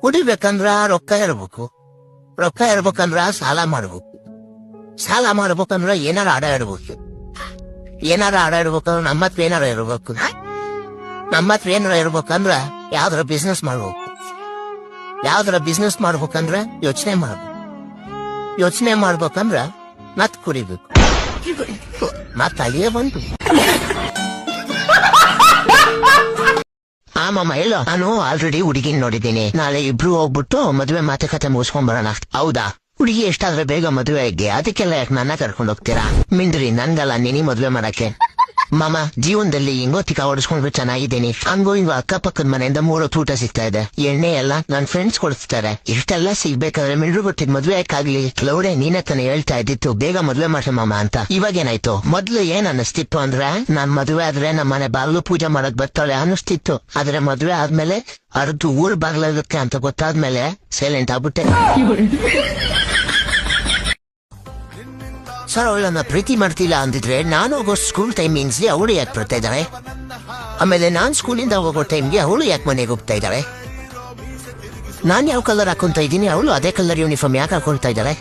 ಕುಡಿಬೇಕಂದ್ರ ರೊಕ್ಕ ಇರ್ಬೇಕು, ರೊಕ್ಕ ಇರ್ಬೇಕಂದ್ರ ಸಾಲ ಮಾಡ್ಬೇಕು, ಸಾಲ ಮಾಡ್ಬೇಕಂದ್ರ ಏನಾರ ಆಡ ಇಡ್ಬೇಕು, ಏನಾರ ಆಡ ಇಡ್ಬೇಕಂದ್ರ ನಮ್ಮ ಹತ್ರ ಏನಾರ ಇರ್ಬೇಕು, ನಮ್ಮ ಹತ್ರ ಏನಾರ ಇರ್ಬೇಕಂದ್ರ ಯಾವ್ದಾರ ಬಿಸ್ನೆಸ್ ಮಾಡ್ಬೇಕು, ಯಾವ್ದಾರ ಬಿಸ್ನೆಸ್ ಮಾಡ್ಬೇಕಂದ್ರ ಯೋಚನೆ ಮಾಡ್ಬೇಕು, ಯೋಚನೆ ಮಾಡ್ಬೇಕಂದ್ರ ಮತ್ ಕುಡಿಬೇಕು, ಮತ್ ಅಲ್ಲಿಯೇ ಬಂತು. ಆಮಮ್ಮ ಹೇಳೋ, ನಾನು ಆಲ್ರೆಡಿ ಹುಡುಗಿನ್ ನೋಡಿದ್ದೀನಿ, ನಾಳೆ ಇಬ್ರು ಹೋಗ್ಬಿಟ್ಟು ಮದುವೆ ಮಾತುಕತೆ ಮುಗಿಸ್ಕೊಂಡ್ ಬರೋಣ. ಹೌದಾ? ಹುಡುಗಿ ಎಷ್ಟಾದ್ರೆ ಬೇಗ ಮದುವೆ ಆಗಿ ಅದಕ್ಕೆಲ್ಲ ಯಾಕೆ ನನ್ನ ಕರ್ಕೊಂಡು ಹೋಗ್ತೀರಾ? ಮಿಂದ್ರಿ ನನ್ಗಲ್ಲ ನಿನಿ ಮದುವೆ ಮಾಡಕ್ಕೆ. ಮಾಮ ಜೀವನದಲ್ಲಿ ಹಿಂಗೋ ತಿಕ್ಕ ಹೊಡಿಸ್ಕೊಂಡ್ರು ಚೆನ್ನಾಗಿದ್ದೀನಿ, ಹಂಗೋ ಹಿಂಗೋ ಅಕ್ಕಪಕ್ಕದ ಮನೆಯಿಂದ 3 ಹೊತ್ತು ಊಟ ಸಿಗ್ತಾ ಇದೆ, ಎಣ್ಣೆ ಎಲ್ಲ ನನ್ ಫ್ರೆಂಡ್ಸ್ ಕೊಡಿಸ್ತಾರೆ. ಇಷ್ಟೆಲ್ಲ ಸಿಗ್ಬೇಕಾದ್ರೆ ಮಿಂಡ್ರು ಗೊತ್ತಿದ್ ಮದ್ವೆ ಯಾಕಾಗ್ಲಿ? ಲೌಡೆ ನೀನೇ ತಾನೆ ಹೇಳ್ತಾ ಇದ್ದಿತ್ತು ಬೇಗ ಮದ್ವೆ ಮಾಡ್ರಿ ಮಾಮ ಅಂತ. ಇವಾಗೇನಾಯ್ತು? ಮೊದ್ಲು ಏನ್ ಅನ್ನಿಸ್ತಿತ್ತು ಅಂದ್ರೆ ನಾನ್ ಮದ್ವೆ ಆದ್ರೆ ನಮ್ಮ ಮನೆ ಬಾಗ್ಲು ಪೂಜೆ ಮಾಡಕ್ ಬರ್ತಾಳೆ ಅನ್ನಿಸ್ತಿತ್ತು. ಆದ್ರೆ ಮದ್ವೆ ಆದ್ಮೇಲೆ ಅರ್ಧ ಊರ್ ಬಾಗ್ಲಕ್ಕೆ ಅಂತ ಗೊತ್ತಾದ್ಮೇಲೆ ಸೈಲೆಂಟ್ ಆಗ್ಬಿಟ್ಟೆ. ಸರ್ ಅವಳನ್ನ ಪ್ರೀತಿ ಮಾಡ್ತಿಲ್ಲ ಅಂದಿದ್ರೆ ನಾನು ಹೋಗೋ ಸ್ಕೂಲ್ ಟೈಮಿಂಗ್ಸ್ಗೆ ಅವಳು ಯಾಕೆ ಬರ್ತಾ ಇದ್ದಾಳೆ? ಆಮೇಲೆ ನಾನ್ ಸ್ಕೂಲಿಂದ ಹೋಗೋ ಟೈಮ್ಗೆ ಅವಳು ಯಾಕೆ ಮನೆಗೆ ಹೋಗ್ತಾ ಇದ್ದಾಳೆ? ನಾನ್ ಯಾವ ಕಲರ್ ಹಾಕೊಂತ ಇದ್ದೀನಿ, ಅವಳು ಅದೇ ಕಲರ್ ಯೂನಿಫಾರ್ಮ್ ಯಾಕೆ ಹಾಕೊಳ್ತಾ ಇದ್ದಾಳೆ?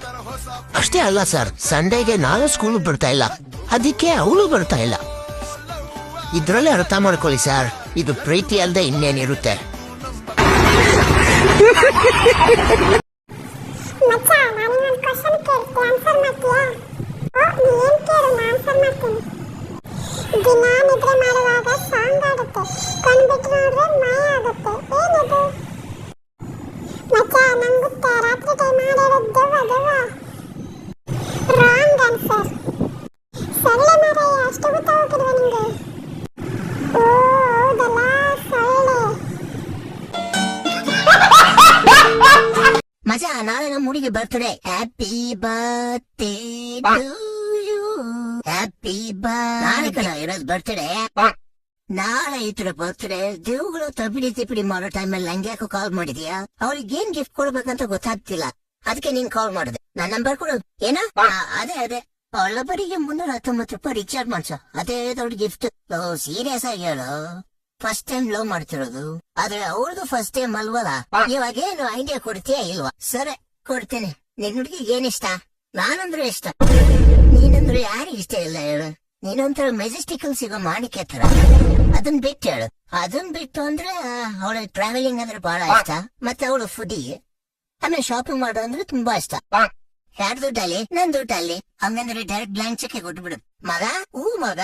ಅಷ್ಟೇ ಅಲ್ಲ ಸರ್, ಸಂಡೇಗೆ ನಾನು ಸ್ಕೂಲ್ ಬರ್ತಾ ಇಲ್ಲ, ಅದಕ್ಕೆ ಅವಳು ಬರ್ತಾ ಇಲ್ಲ. ಇದ್ರಲ್ಲೇ ಅರ್ಥ ಮಾಡ್ಕೊಳ್ಳಿ ಸರ್, ಇದು ಪ್ರೀತಿ ಅಲ್ಲದೆ ಇನ್ನೇನಿರುತ್ತೆ. ದಿನ ನಿದ್ರೆ ಮಾಡುವಾಗ ಸಾಂಗ್ ಆಡುತ್ತೆ, ಕಣ್ಬಿಟ್ಟು ನೋಡಿದ್ರೆ ಮಾಯ ಆಗುತ್ತೆ. ಏನಿದು ಮಚ್ಚ? ನಂಗುತ್ತೆ ರಾತ್ರಿ ಟೈಮ್ ಆಡಿರೋದು ದೆವ್ವ. Wrong answer. ಸೊಳ್ಳೆ ಮಾರಾಯ, ಅಷ್ಟು ಗೊತ್ತಾಗೋಕಿಲ್ವ ನಿಂಗೆ? ಓ ಹೌದಲ್ಲ, ಸೊಳ್ಳೆ. ಮಜ, ನಾಳೆ ನಮ್ಮ ಹುಡುಗಿ birthday. Happy birthday to you. Happy ನಾಳೆ ಕಣ ಇರೋದು ಬರ್ತ್ಡೇ. ನಾಳೆ ಇತರ ಬರ್ತ್ಡೇ. ದೇವುಗಳು ತಪಿಡಿ ಮಾಡೋ ಟೈಮಲ್ಲಿ ನಂಗೆ ಯಾಕೋ ಕಾಲ್ ಮಾಡಿದ್ಯಾ? ಅವ್ರಿಗೆ ಏನ್ ಗಿಫ್ಟ್ ಕೊಡ್ಬೇಕಂತ ಗೊತ್ತಾಗ್ತಿಲ್ಲ, ಅದಕ್ಕೆ ನೀನ್ ಕಾಲ್ ಮಾಡಿದೆ. ನನ್ನ ನಂಬರ್ ಕೊಡು. ಏನ? ಅದೇ ಒಳ್ಳೊಬ್ಬರಿಗೆ 319 ರೂಪಾಯಿ ರೀಚಾರ್ಜ್ ಮಾಡ್ಸೋ, ಅದೇ ದೊಡ್ಡ ಗಿಫ್ಟ್. ಸೀರಿಯಸ್ ಆಗಿ ಹೇಳು, ಫಸ್ಟ್ ಟೈಮ್ ಲವ್ ಮಾಡ್ತಿರೋದು, ಆದ್ರೆ ಅವ್ರದ್ದು ಫಸ್ಟ್ ಟೈಮ್ ಅಲ್ವಲ್ಲ. ಇವಾಗೇನು ಐಡಿಯಾ ಕೊಡ್ತೀಯಾ ಇಲ್ವಾ? ಸರಿ ಕೊಡ್ತೇನೆ. ನಿನ್ ಹುಡುಗಿಗೆ ಏನಿಷ್ಟ? ನಾನಂದ್ರೆ ಇಷ್ಟ. ನೀನಂದ್ರೆ ಯಾರಿಗೆ ಇಷ್ಟ ಇಲ್ಲ ಹೇಳು? ನೀನೊಂಥರ ಮೆಜೆಸ್ಟಿಕಲ್ ಸಿಗೋ ಮಾಣಿಕ್ಯ ತರ. ಅದನ್ ಬಿಟ್ಟು ಹೇಳು. ಅದನ್ ಬಿಟ್ಟು ಅಂದ್ರೆ ಅವಳ ಟ್ರಾವೆಲಿಂಗ್ ಅಂದ್ರೆ ಬಹಳ ಇಷ್ಟ, ಮತ್ತೆ ಅವಳು ಫುಡಿ, ಆಮೇಲೆ ಶಾಪಿಂಗ್ ಮಾಡೋ ಅಂದ್ರೆ ತುಂಬಾ ಇಷ್ಟ. ಯಾರ ದುಡ್ಡಲ್ಲಿ? ನನ್ ದುಡ್ಡಲ್ಲಿ. ಹಂಗಂದ್ರೆ ಡೈರೆಕ್ಟ್ ಬ್ಲಾಂಕ್ ಚೆಕ್ ಕೊಟ್ಬಿಡು ಮಗ. ಮಗ,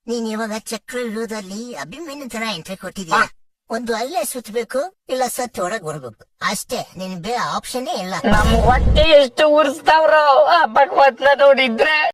ನೀನ್ ಇವಾಗ ಚಕ್ರ ಇರೋದಲ್ಲಿ ಅಭಿಮನ್ಯು ತರ ಎಂಟ್ರಿ ಕೊಟ್ಟಿದ್ಯಾ. ಒಂದು ಅಲ್ಲೇ ಸುತ್ತಬೇಕು, ಇಲ್ಲ ಸತ್ತು ಒಳಗ್ ಬರ್ಬೇಕು, ಅಷ್ಟೇ. ನಿನ್ ಬೇರೆ ಆಪ್ಷನ್ನೇ ಇಲ್ಲ. ನಮ್ ಹೊಟ್ಟೆ ಎಷ್ಟು ಉರ್ಸ್ತಾವ್ರೋ ಭಗವತ್ನ ನೋಡಿದ್ರೆ.